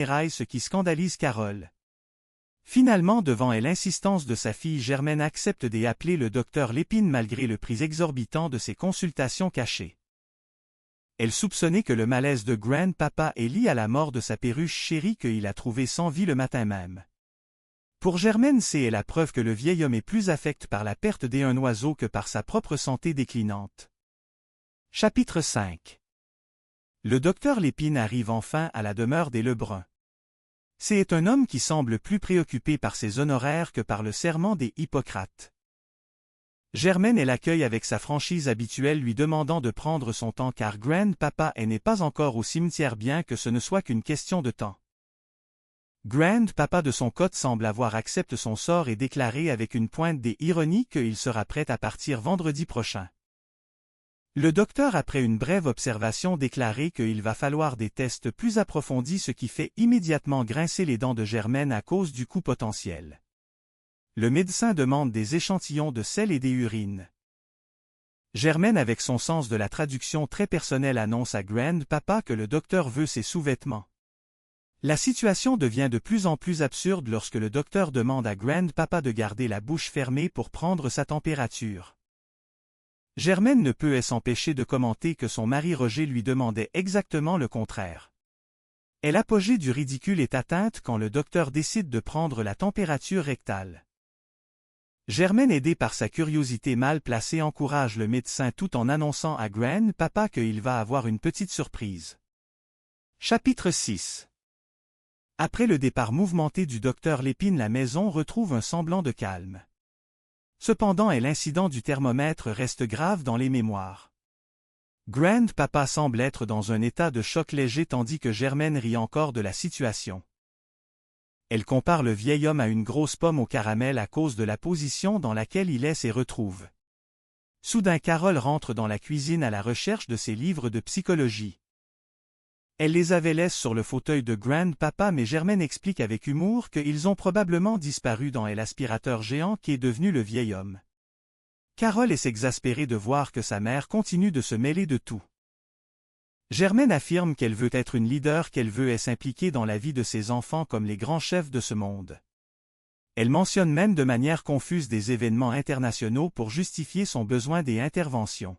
ce qui scandalise Carole. Finalement, devant l'insistance de sa fille, Germaine accepte d'appeler le docteur Lépine malgré le prix exorbitant de ses consultations cachées. Elle soupçonnait que le malaise de Grandpapa est lié à la mort de sa perruche chérie qu'il a trouvée sans vie le matin même. Pour Germaine, c'est la preuve que le vieil homme est plus affecté par la perte d'un oiseau que par sa propre santé déclinante. Chapitre 5. Le docteur Lépine arrive enfin à la demeure des Lebrun. C'est un homme qui semble plus préoccupé par ses honoraires que par le serment des Hippocrates. Germaine l'accueille avec sa franchise habituelle, lui demandant de prendre son temps car Grandpapa n'est pas encore au cimetière, bien que ce ne soit qu'une question de temps. Grandpapa de son côté semble avoir accepté son sort et déclaré avec une pointe d'ironie qu'il sera prêt à partir vendredi prochain. Le docteur, après une brève observation, déclaré qu'il va falloir des tests plus approfondis, ce qui fait immédiatement grincer les dents de Germaine à cause du coût potentiel. Le médecin demande des échantillons de sel et des urines. Germaine, avec son sens de la traduction très personnel, annonce à Grandpapa que le docteur veut ses sous-vêtements. La situation devient de plus en plus absurde lorsque le docteur demande à Grandpapa de garder la bouche fermée pour prendre sa température. Germaine ne peut s'empêcher de commenter que son mari Roger lui demandait exactement le contraire. L'apogée du ridicule est atteinte quand le docteur décide de prendre la température rectale. Germaine, aidée par sa curiosité mal placée, encourage le médecin tout en annonçant à Grandpapa qu'il va avoir une petite surprise. Chapitre 6. Après le départ mouvementé du docteur Lépine, la maison retrouve un semblant de calme. Cependant, l'incident du thermomètre reste grave dans les mémoires. Grandpapa semble être dans un état de choc léger tandis que Germaine rit encore de la situation. Elle compare le vieil homme à une grosse pomme au caramel à cause de la position dans laquelle il se retrouve. Soudain, Carole rentre dans la cuisine à la recherche de ses livres de psychologie. Elle les avait laissés sur le fauteuil de Grandpapa, mais Germaine explique avec humour qu'ils ont probablement disparu dans l'aspirateur géant qui est devenu le vieil homme. Carole est exaspérée de voir que sa mère continue de se mêler de tout. Germaine affirme qu'elle veut être une leader, qu'elle veut s'impliquer dans la vie de ses enfants comme les grands chefs de ce monde. Elle mentionne même de manière confuse des événements internationaux pour justifier son besoin des interventions.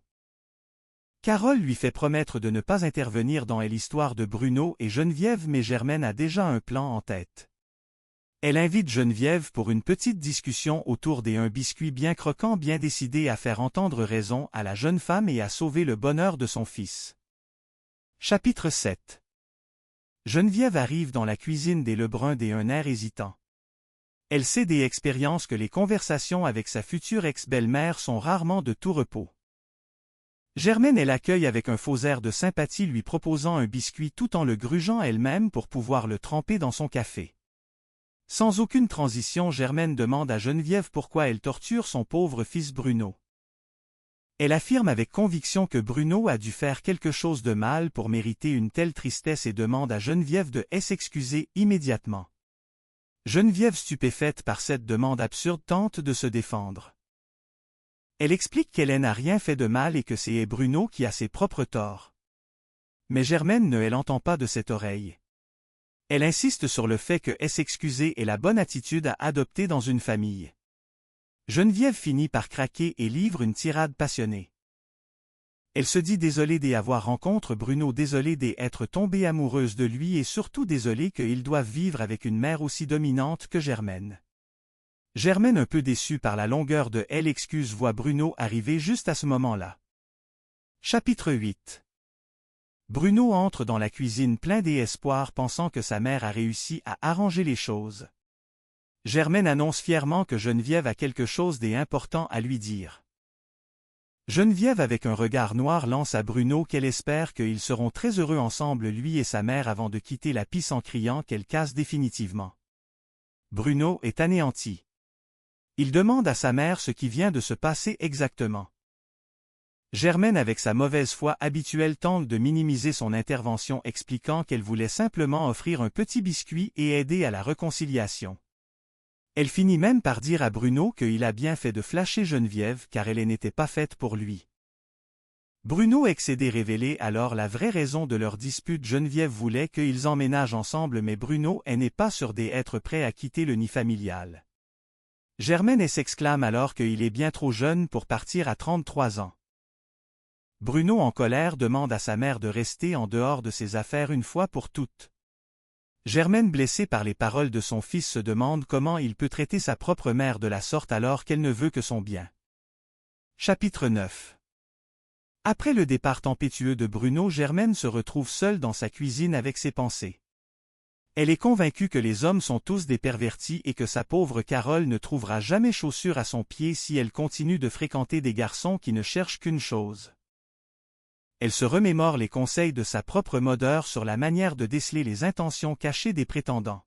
Carole lui fait promettre de ne pas intervenir dans l'histoire de Bruno et Geneviève, mais Germaine a déjà un plan en tête. Elle invite Geneviève pour une petite discussion autour d'un biscuit bien croquant, bien décidée à faire entendre raison à la jeune femme et à sauver le bonheur de son fils. Chapitre 7. Geneviève arrive dans la cuisine des Lebrun d'un air hésitant. Elle sait des expériences que les conversations avec sa future ex-belle-mère sont rarement de tout repos. Germaine l'accueille avec un faux air de sympathie, lui proposant un biscuit tout en le grugeant elle-même pour pouvoir le tremper dans son café. Sans aucune transition, Germaine demande à Geneviève pourquoi elle torture son pauvre fils Bruno. Elle affirme avec conviction que Bruno a dû faire quelque chose de mal pour mériter une telle tristesse et demande à Geneviève de s'excuser immédiatement. Geneviève, stupéfaite par cette demande absurde, tente de se défendre. Elle explique qu'elle n'a rien fait de mal et que c'est Bruno qui a ses propres torts. Mais Germaine ne l'entend pas de cette oreille. Elle insiste sur le fait que s'excuser est la bonne attitude à adopter dans une famille. Geneviève finit par craquer et livre une tirade passionnée. Elle se dit désolée d'avoir rencontré Bruno, désolée d'être tombée amoureuse de lui et surtout désolée qu'ils doivent vivre avec une mère aussi dominante que Germaine. Germaine, un peu déçue par la longueur de l'excuse, voit Bruno arriver juste à ce moment-là. Chapitre 8. Bruno entre dans la cuisine plein d'espoir, pensant que sa mère a réussi à arranger les choses. Germaine annonce fièrement que Geneviève a quelque chose d'important à lui dire. Geneviève, avec un regard noir, lance à Bruno qu'elle espère qu'ils seront très heureux ensemble, lui et sa mère, avant de quitter la pièce en criant qu'elle casse définitivement. Bruno est anéanti. Il demande à sa mère ce qui vient de se passer exactement. Germaine, avec sa mauvaise foi habituelle, tente de minimiser son intervention, expliquant qu'elle voulait simplement offrir un petit biscuit et aider à la réconciliation. Elle finit même par dire à Bruno qu'il a bien fait de flasher Geneviève car elle n'était pas faite pour lui. Bruno excédé révélait alors la vraie raison de leur dispute. Geneviève voulait qu'ils emménagent ensemble mais Bruno n'est pas sûr d'être prêt à quitter le nid familial. Germaine s'exclame alors qu'il est bien trop jeune pour partir à 33 ans. Bruno en colère demande à sa mère de rester en dehors de ses affaires une fois pour toutes. Germaine blessée par les paroles de son fils se demande comment il peut traiter sa propre mère de la sorte alors qu'elle ne veut que son bien. Chapitre 9. Après le départ tempétueux de Bruno, Germaine se retrouve seule dans sa cuisine avec ses pensées. Elle est convaincue que les hommes sont tous des pervertis et que sa pauvre Carole ne trouvera jamais chaussure à son pied si elle continue de fréquenter des garçons qui ne cherchent qu'une chose. Elle se remémore les conseils de sa propre modeur sur la manière de déceler les intentions cachées des prétendants.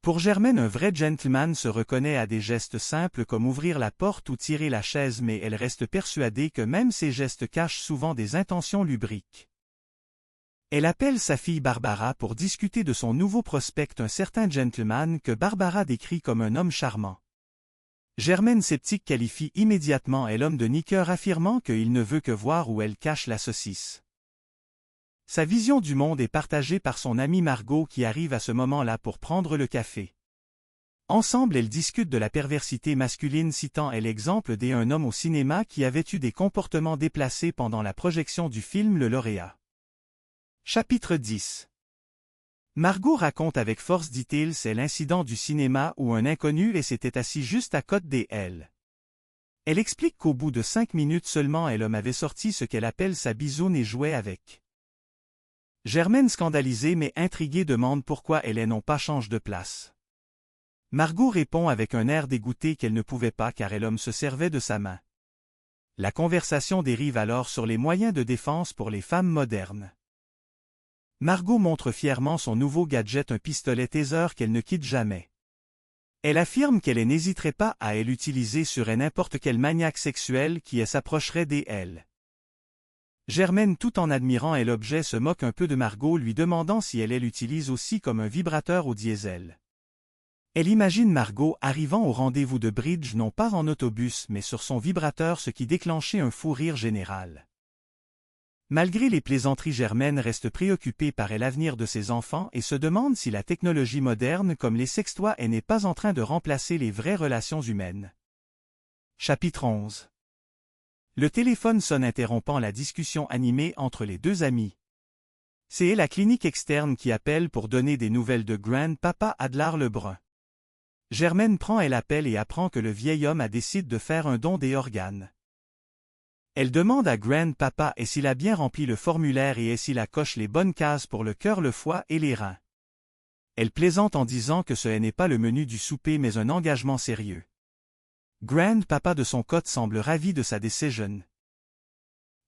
Pour Germaine, un vrai gentleman se reconnaît à des gestes simples comme ouvrir la porte ou tirer la chaise, mais elle reste persuadée que même ces gestes cachent souvent des intentions lubriques. Elle appelle sa fille Barbara pour discuter de son nouveau prospect, un certain gentleman que Barbara décrit comme un homme charmant. Germaine sceptique qualifie immédiatement l'homme de niqueur, affirmant qu'il ne veut que voir où elle cache la saucisse. Sa vision du monde est partagée par son amie Margot qui arrive à ce moment-là pour prendre le café. Ensemble, elles discutent de la perversité masculine, citant l'exemple d'un homme au cinéma qui avait eu des comportements déplacés pendant la projection du film Le Lauréat. Chapitre 10. Margot raconte avec force details l'incident du cinéma où un inconnu s'était assis juste à côté d'elle. Elle explique qu'au bout de 5 minutes seulement, l'homme avait sorti ce qu'elle appelle sa bisoune et jouait avec. Germaine, scandalisée mais intriguée, demande pourquoi elle n'ont pas changé de place. Margot répond avec un air dégoûté qu'elle ne pouvait pas car l'homme se servait de sa main. La conversation dérive alors sur les moyens de défense pour les femmes modernes. Margot montre fièrement son nouveau gadget, un pistolet taser qu'elle ne quitte jamais. Elle affirme qu'elle n'hésiterait pas à l'utiliser sur n'importe quel maniaque sexuel qui s'approcherait d'elle. Germaine, tout en admirant l'objet, se moque un peu de Margot, lui demandant si elle l'utilise aussi comme un vibrateur au diesel. Elle imagine Margot arrivant au rendez-vous de bridge non pas en autobus mais sur son vibrateur, ce qui déclenchait un fou rire général. Malgré les plaisanteries, Germaine reste préoccupée par l'avenir de ses enfants et se demande si la technologie moderne comme les sextoys n'est pas en train de remplacer les vraies relations humaines. Chapitre 11. Le téléphone sonne, interrompant la discussion animée entre les deux amis. C'est la clinique externe qui appelle pour donner des nouvelles de Grand-Papa Adlar Lebrun. Germaine prend l'appel et apprend que le vieil homme a décidé de faire un don des organes. Elle demande à Grand-Papa s'il a bien rempli le formulaire et s'il a coché les bonnes cases pour le cœur, le foie et les reins. Elle plaisante en disant que ce n'est pas le menu du souper mais un engagement sérieux. Grand-Papa de son côté semble ravi de sa décision.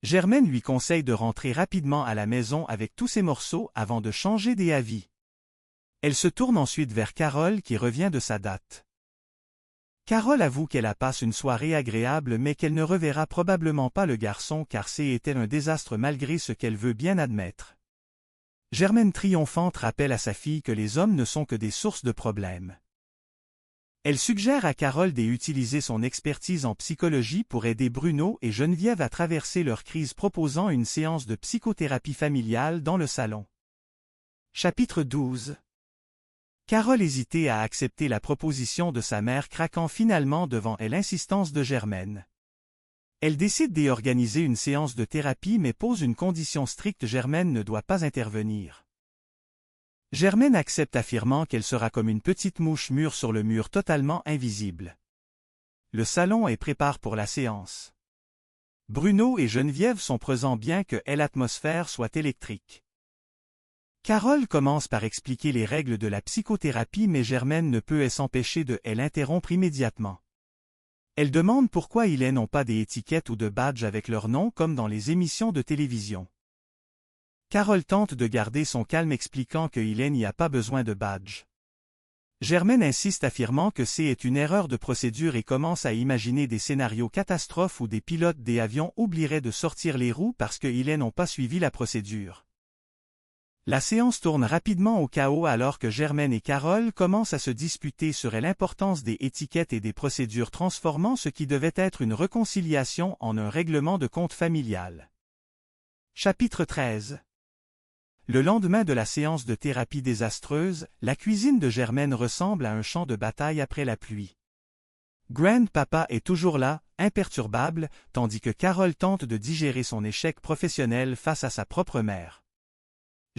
Germaine lui conseille de rentrer rapidement à la maison avec tous ses morceaux avant de changer d'avis. Elle se tourne ensuite vers Carole qui revient de sa date. Carole avoue qu'elle passe une soirée agréable mais qu'elle ne reverra probablement pas le garçon car c'était un désastre malgré ce qu'elle veut bien admettre. Germaine triomphante rappelle à sa fille que les hommes ne sont que des sources de problèmes. Elle suggère à Carole d'utiliser son expertise en psychologie pour aider Bruno et Geneviève à traverser leur crise, proposant une séance de psychothérapie familiale dans le salon. Chapitre 12. Carole hésitait à accepter la proposition de sa mère, craquant finalement devant l'insistance de Germaine. Elle décide d'organiser une séance de thérapie mais pose une condition stricte: Germaine ne doit pas intervenir. Germaine accepte, affirmant qu'elle sera comme une petite mouche mûre sur le mur, totalement invisible. Le salon est prépare pour la séance. Bruno et Geneviève sont présents bien que l'atmosphère soit électrique. Carole commence par expliquer les règles de la psychothérapie mais Germaine ne peut s'empêcher de l'interrompre immédiatement. Elle demande pourquoi ils n'ont pas d'étiquettes ou de badges avec leur nom comme dans les émissions de télévision. Carole tente de garder son calme, expliquant qu'il n'y a pas besoin de badge. Germaine insiste, affirmant que c'est une erreur de procédure et commence à imaginer des scénarios catastrophes où des pilotes des avions oublieraient de sortir les roues parce qu'ils n'ont pas suivi la procédure. La séance tourne rapidement au chaos alors que Germaine et Carole commencent à se disputer sur l'importance des étiquettes et des procédures transformant ce qui devait être une réconciliation en un règlement de compte familial. Chapitre 13. Le lendemain de la séance de thérapie désastreuse, la cuisine de Germaine ressemble à un champ de bataille après la pluie. Grandpapa est toujours là, imperturbable, tandis que Carole tente de digérer son échec professionnel face à sa propre mère.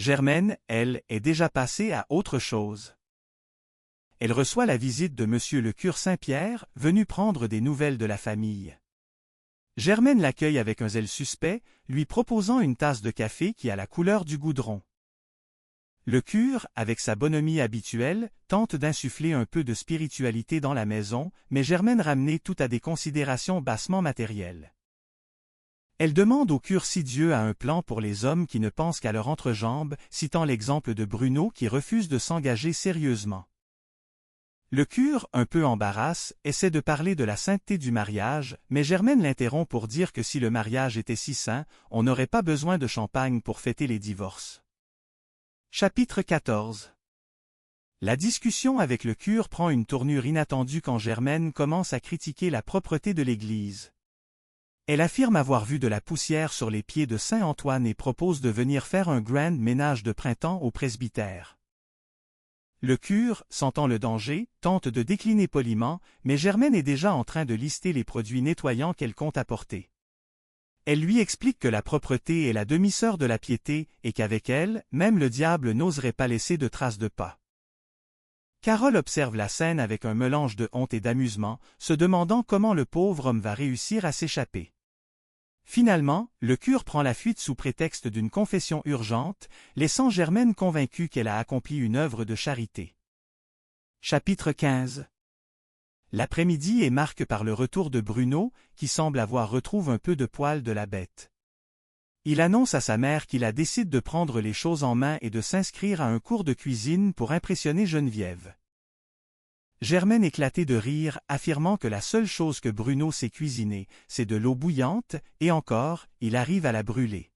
Germaine, elle, est déjà passée à autre chose. Elle reçoit la visite de Monsieur le cure Saint-Pierre, venu prendre des nouvelles de la famille. Germaine l'accueille avec un zèle suspect, lui proposant une tasse de café qui a la couleur du goudron. Le cure, avec sa bonhomie habituelle, tente d'insuffler un peu de spiritualité dans la maison, mais Germaine ramenait tout à des considérations bassement matérielles. Elle demande au cure si Dieu a un plan pour les hommes qui ne pensent qu'à leur entrejambe, citant l'exemple de Bruno qui refuse de s'engager sérieusement. Le cure, un peu embarrasse, essaie de parler de la sainteté du mariage, mais Germaine l'interrompt pour dire que si le mariage était si saint, on n'aurait pas besoin de champagne pour fêter les divorces. Chapitre 14. La discussion avec le cure prend une tournure inattendue quand Germaine commence à critiquer la propreté de l'église. Elle affirme avoir vu de la poussière sur les pieds de Saint Antoine et propose de venir faire un grand ménage de printemps au presbytère. Le cure, sentant le danger, tente de décliner poliment, mais Germaine est déjà en train de lister les produits nettoyants qu'elle compte apporter. Elle lui explique que la propreté est la demi-sœur de la piété et qu'avec elle, même le diable n'oserait pas laisser de traces de pas. Carole observe la scène avec un mélange de honte et d'amusement, se demandant comment le pauvre homme va réussir à s'échapper. Finalement, le cure prend la fuite sous prétexte d'une confession urgente, laissant Germaine convaincue qu'elle a accompli une œuvre de charité. Chapitre 15. L'après-midi est marqué par le retour de Bruno, qui semble avoir retrouvé un peu de poil de la bête. Il annonce à sa mère qu'il a décidé de prendre les choses en main et de s'inscrire à un cours de cuisine pour impressionner Geneviève. Germaine éclatait de rire, affirmant que la seule chose que Bruno sait cuisiner, c'est de l'eau bouillante, et encore, il arrive à la brûler.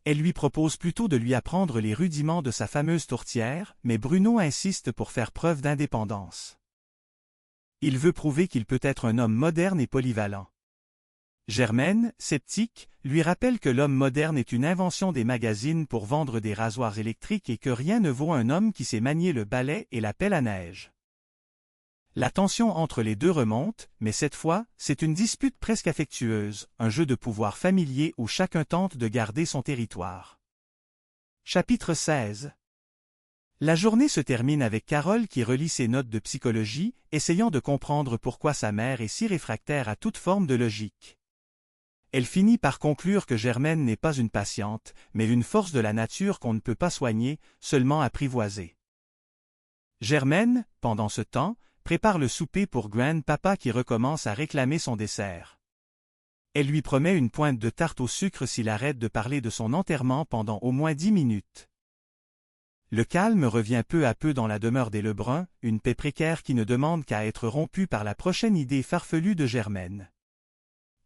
Elle lui propose plutôt de lui apprendre les rudiments de sa fameuse tourtière, mais Bruno insiste pour faire preuve d'indépendance. Il veut prouver qu'il peut être un homme moderne et polyvalent. Germaine, sceptique, lui rappelle que l'homme moderne est une invention des magazines pour vendre des rasoirs électriques et que rien ne vaut un homme qui sait manier le balai et la pelle à neige. La tension entre les deux remonte, mais cette fois, c'est une dispute presque affectueuse, un jeu de pouvoir familier où chacun tente de garder son territoire. Chapitre 16. La journée se termine avec Carole qui relit ses notes de psychologie, essayant de comprendre pourquoi sa mère est si réfractaire à toute forme de logique. Elle finit par conclure que Germaine n'est pas une patiente, mais une force de la nature qu'on ne peut pas soigner, seulement apprivoiser. Germaine, pendant ce temps, prépare le souper pour Grandpapa qui recommence à réclamer son dessert. Elle lui promet une pointe de tarte au sucre s'il arrête de parler de son enterrement pendant au moins 10 minutes. Le calme revient peu à peu dans la demeure des Lebrun, une paix précaire qui ne demande qu'à être rompue par la prochaine idée farfelue de Germaine.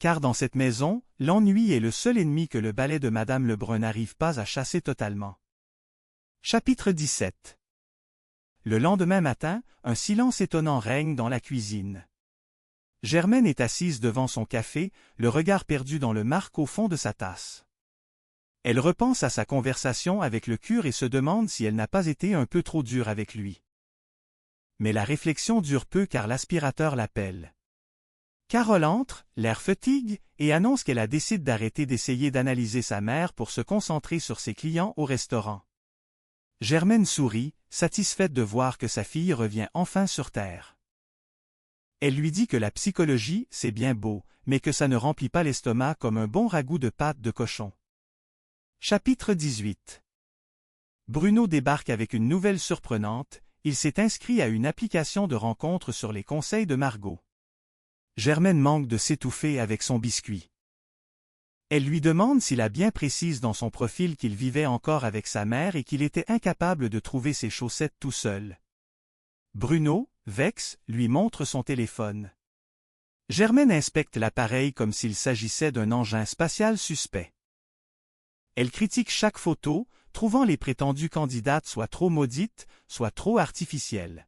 Car dans cette maison, l'ennui est le seul ennemi que le balai de Madame Lebrun n'arrive pas à chasser totalement. Chapitre 17. Le lendemain matin, un silence étonnant règne dans la cuisine. Germaine est assise devant son café, le regard perdu dans le marc au fond de sa tasse. Elle repense à sa conversation avec le cure et se demande si elle n'a pas été un peu trop dure avec lui. Mais la réflexion dure peu car l'aspirateur l'appelle. Carole entre, l'air fatigue, et annonce qu'elle a décidé d'arrêter d'essayer d'analyser sa mère pour se concentrer sur ses clients au restaurant. Germaine sourit, satisfaite de voir que sa fille revient enfin sur terre. Elle lui dit que la psychologie, c'est bien beau, mais que ça ne remplit pas l'estomac comme un bon ragoût de pâte de cochon. Chapitre 18. Bruno débarque avec une nouvelle surprenante, il s'est inscrit à une application de rencontre sur les conseils de Margot. Germaine manque de s'étouffer avec son biscuit. Elle lui demande s'il a bien précisé dans son profil qu'il vivait encore avec sa mère et qu'il était incapable de trouver ses chaussettes tout seul. Bruno, vexe, lui montre son téléphone. Germaine inspecte l'appareil comme s'il s'agissait d'un engin spatial suspect. Elle critique chaque photo, trouvant les prétendues candidates soit trop maudites, soit trop artificielles.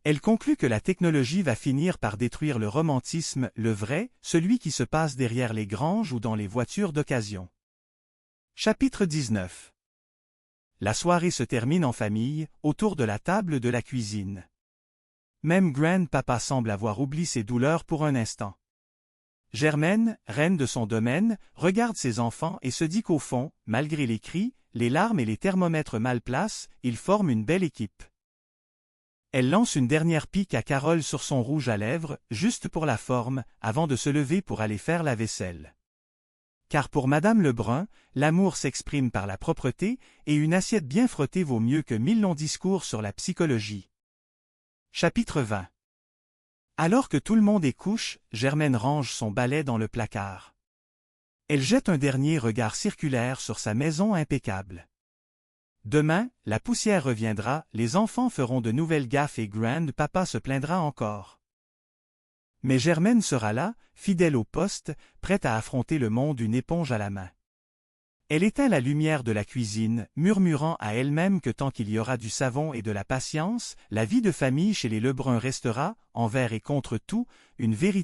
Elle conclut que la technologie va finir par détruire le romantisme, le vrai, celui qui se passe derrière les granges ou dans les voitures d'occasion. Chapitre 19. La soirée se termine en famille, autour de la table de la cuisine. Même Grand-Papa semble avoir oublié ses douleurs pour un instant. Germaine, reine de son domaine, regarde ses enfants et se dit qu'au fond, malgré les cris, les larmes et les thermomètres mal placés, ils forment une belle équipe. Elle lance une dernière pique à Carole sur son rouge à lèvres, juste pour la forme, avant de se lever pour aller faire la vaisselle. Car pour Madame Lebrun, l'amour s'exprime par la propreté, et une assiette bien frottée vaut mieux que 1000 longs discours sur la psychologie. Chapitre 20. Alors que tout le monde est couche, Germaine range son balai dans le placard. Elle jette un dernier regard circulaire sur sa maison impeccable. Demain, la poussière reviendra, les enfants feront de nouvelles gaffes et Grand-Papa se plaindra encore. Mais Germaine sera là, fidèle au poste, prête à affronter le monde une éponge à la main. Elle éteint la lumière de la cuisine, murmurant à elle-même que tant qu'il y aura du savon et de la patience, la vie de famille chez les Lebrun restera, envers et contre tout, une véritable